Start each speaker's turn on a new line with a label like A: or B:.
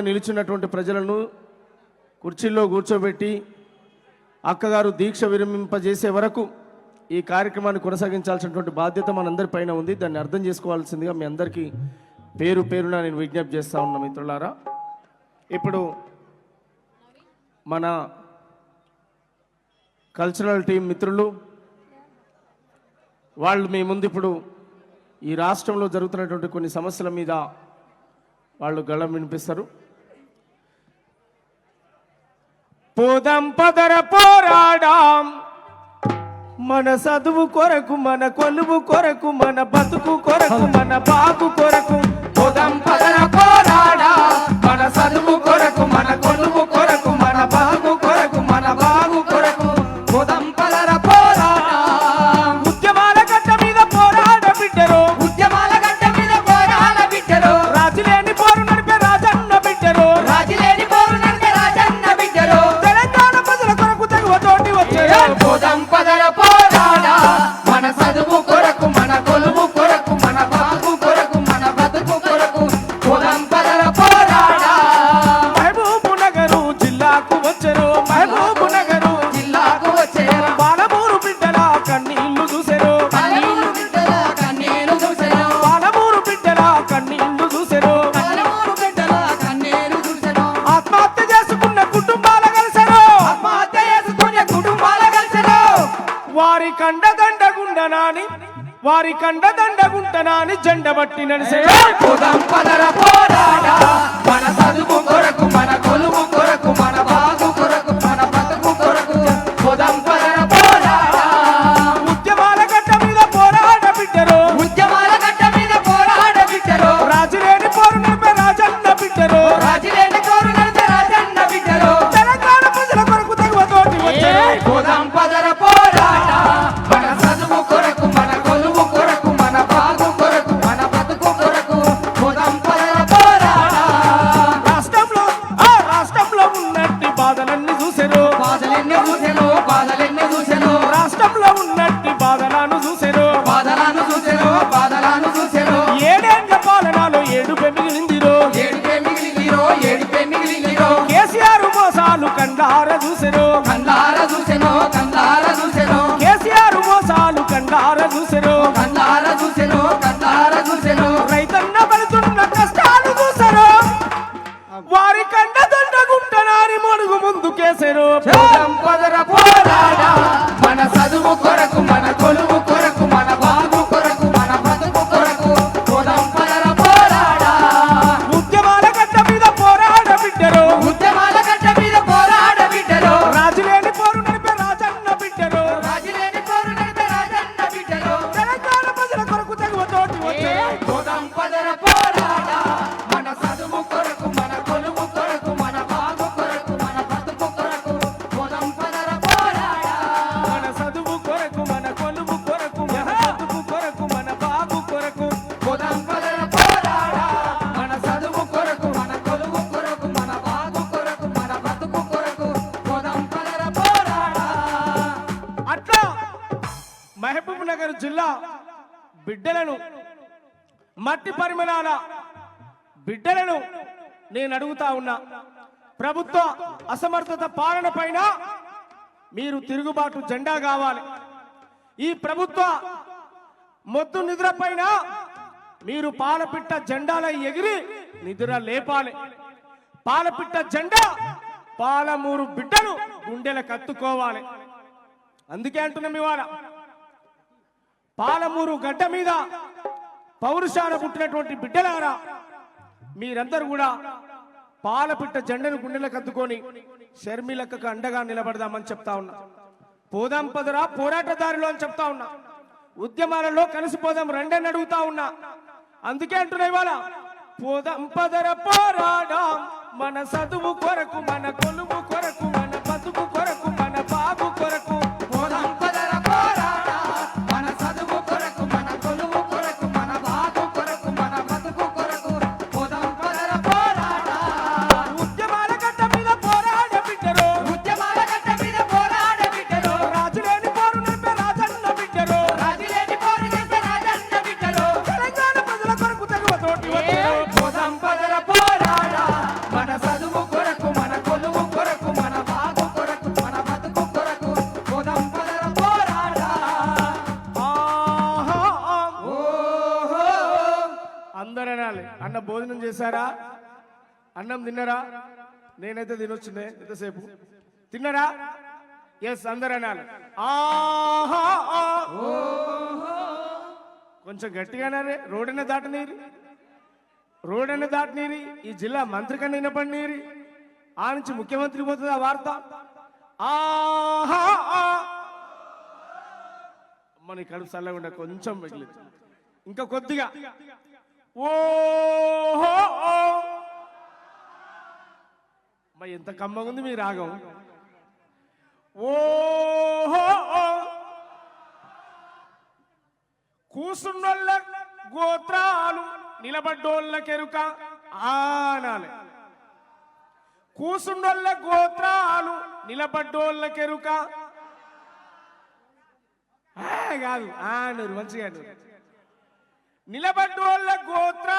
A: నిలిచినటువంటి ప్రజలను కుర్చీల్లో కూర్చోబెట్టి అక్కగారు దీక్ష విరమింపజేసే వరకు ఈ కార్యక్రమాన్ని కొనసాగించాల్సినటువంటి బాధ్యత మనందరిపైన ఉంది. దాన్ని అర్థం చేసుకోవాల్సిందిగా మీ అందరికీ పేరు పేరున నేను విజ్ఞప్తి చేస్తా ఉన్నా మిత్రులారా. ఇప్పుడు మన కల్చరల్ టీం మిత్రులు వాళ్ళు మీ ముందు ఇప్పుడు ఈ రాష్ట్రంలో జరుగుతున్నటువంటి కొన్ని సమస్యల మీద వాళ్ళు గళం వినిపిస్తారు. పోదాం పదర పోరాడాం మన చదువు కొరకు, మన కొలువు కొరకు, మన బతుకు కొరకు, మన బాగు కొరకు. పోదాం పదర పోరాడాం మన చదువు కొరకు, మన కొలువు కొరకు, మన బాగు కొరకు, మన బాగు కొరకు. పోదాం పదర పోరాడాం. ఉద్యమాల గడ్డ మీద పోరాడ బిడ్డరు, ఉద్యమాల గడ్డ మీద పోరాడ బిడ్డరు. రాజులేని పోరు నడిపే రాజన్న బిడ్డరు, రాజులేని పోరు నడిపే రాజన్న బిడ్డరు. తెలంగాణ ప్రజల కొరకు తెగువతోటి వచ్చారు. పోదాం పదర పోరాడా మన చదువు కొరకు, మన కొలువు కొరకు, మన బాగు కొరకు, మన బతుకు కొరకు. పోదాం పదర పోరాడా. మహబూబ్ నగరు జిల్లాకు వచ్చారు, మహబూబ్ నగరు జిల్లాకు వచ్చారు. బాలమూరు బిడ్డల కన్నీళ్లు చూసారు, కన్నీళ్లు బిడ్డల కన్నీళ్లు చూసారు. బాలమూరు బిడ్డల కన్నీళ్లు చూసారు, బాలమూరు బిడ్డల కన్నీళ్లు చూసారు. ఆత్మహత్య చేసుకున్న కుటుంబాల కలిసారు, ఆత్మహత్య చేసుకునే కుటుంబాల కలిసారు. వారి కండదండగుండనాని, వారి కండదండగుంటనాని జెండ బట్టి నడిసారు. పోదాం పదర పోరాడా మన చదువు కొరకు, మన కొలువు కొరకు, మన బాగు కొరకు, మన బతుకు కొరకు. పోదాం పదర పోరాడా. ఉద్యమాల గడ్డ మీద పోరాడ బిడ్డరు, ఉద్యమాల గడ్డ మీద పోరాడ బిడ్డరు. రాజులేని పోరు నడిపే రాజన్న బిడ్డరు, రాజులేని పోరు నడిపే రాజన్న బిడ్డరు. తెలంగాణ ప్రజల కొరకు తెగువతోటి వచ్చారు. పోదాం పదర పోరాడా మన చదువు కొరకు, మన కొలువు కొరకు, మన బాగు కొరకు, మన బతుకు కొరకు. పోదాం పదర పోరాడా. రాష్ట్రంలో రాష్ట్రంలో ఉన్నట్టి బాధలన్నీ చూసారు, బాధలన్నీ చూసారు, బాధలన్నీ చూసారు. రాష్ట్రంలో ఉన్నట్టి బాధలను చూసారు, బాధలను చూసారు, బాధలను చూసారు. ఏడేళ్ల పాలనలో ఏడుపే మిగిలిందిరో, ఏడుపే మిగిలిందిరో, ఏడుపే మిగిలిందిరో. కేసీఆర్ మోసాలు కండార చూసారు, కండార చూసాను, కండార చూసాను. కేసీఆర్ మోసాలు కండార చూసారు, కండార చూసాను, కండార చూసాను. రైతన్న పడుతున్న కష్టాలు చూసారు, వారి కండదండగుంటనాని మడుగు ముందుకేసారు. పోదాం పదర పోరాడా మన చదువు కొరకు, మన కొలువు కొరకు, మన బాగు కొరకు, మన బతుకు కొరకు. పోదాం పదర పోరాడా. ఉద్యమాల గడ్డ మీద పోరాడ బిడ్డరు, ఉద్యమాల గడ్డ మీద పోరాడ బిడ్డరు. రాజులేని పోరు నడిపే రాజన్న బిడ్డరు, రాజులేని పోరు నడిపే రాజన్న బిడ్డరు. తెలంగాణ ప్రజల కొరకు తెగువతోటి వచ్చారు. పోదాం పదర పోరాడా మన చదువు కొరకు, మన కొలువు కొరకు, మన బాగు కొరకు, మన బతుకు కొరకు. పోదాం పదర పోరాడా. మన చదువు కొరకు, మన కొలువు కొరకు, మన బతుకు కొరకు, మన బాగు కొరకు. పోదాం పదర పోరాడా. మన చదువు కొరకు, మన కొలువు కొరకు, మన బాగు కొరకు, మన బతుకు కొరకు. పోదాం పదర పోరాడా. అట్లా మహబూబ్ నగర్ జిల్లా బిడ్డలను, మట్టి పరిమళాల బిడ్డలను నేను అడుగుతా ఉన్నా. ప్రభుత్వ అసమర్థత పాలన పైన మీరు తిరుగుబాటు జెండా కావాలి. ఈ ప్రభుత్వ మొద్దు నిద్ర పైన మీరు పాలపిట్ట జెండాల ఎగిరి నిద్ర లేపాలి. పాలపిట్ట జెండా పాలమూరు బిడ్డలు గుండెల కత్తుకోవాలి. అందుకే అంటున్నాం ఇవాళ పాలమూరు గడ్డ మీద పౌరుషాన పుట్టినటువంటి బిడ్డలారా, మీరందరూ కూడా పాలపిట్ట జెండను గుండెల కత్తుకొని షర్మిలక్కకు అండగా నిలబడదామని చెప్తా ఉన్నా. పోదాం పదరా పోరాటదారిలో అని చెప్తా ఉన్నా. ఉద్యమాలలో కలిసిపోదాం రెండని అడుగుతా ఉన్నా. అందుకే అంటున్నా ఇవాళ పోదాం పదర పోరాడాం మన చదువు కొరకు, మన కొలువు కొరకు, మన బతుకు కొరకు, మన బాగు కొరకు. పోదాం పదర పోరాడా మన చదువు కొరకు, మన కొలువు కొరకు, మన బాగు కొరకు, మన బతుకు కొరకు. పోదాం పదర పోరాడా. ఉద్యమాల గడ్డ మీద పోరాడ బిడ్డరు, ఉద్యమాల గడ్డ మీద పోరాడ బిడ్డరు. రాజులేని పోరు నడిపే రాజన్న బిడ్డరు, రాజులేని పోరు నడిపే రాజన్న బిడ్డరు. తెలంగాణ ప్రజల కొరకు తెగువతోటి వచ్చారు. పోదాం పదర పోరాడా మన చేశారా? అన్నం తిన్నారా? నేనైతే తినొచ్చునే ఎంతసేపు. తిన్నారా? ఎస్ అందరు అనాలి. ఆహా కొంచెం గట్టిగానే రోడ్డునే దాటనీరు, రోడ్డునే దాటనీరు. ఈ జిల్లా మంత్రి కన్నా వినపడినీరు. ఆ నుంచి ముఖ్యమంత్రి పోతుంది ఆ వార్త. ఆహా మన కడుపు చల్లకుండా కొంచెం మిగిలి ఇంకా కొద్దిగా. ఓహో అమ్మా ఎంత కమ్మగా ఉంది మీ రాగం. ఓహో కూసున్నోళ్ళ గోత్రాలు నిలబడ్డోళ్ళ కెరుక ఆనాలి. కూసున్నోళ్ళ గోత్రాలు నిలబడ్డోళ్ళ కెరుక కాదు ఆనరు మంచిగా నిలబడ్డోళ్ళ గోత్ర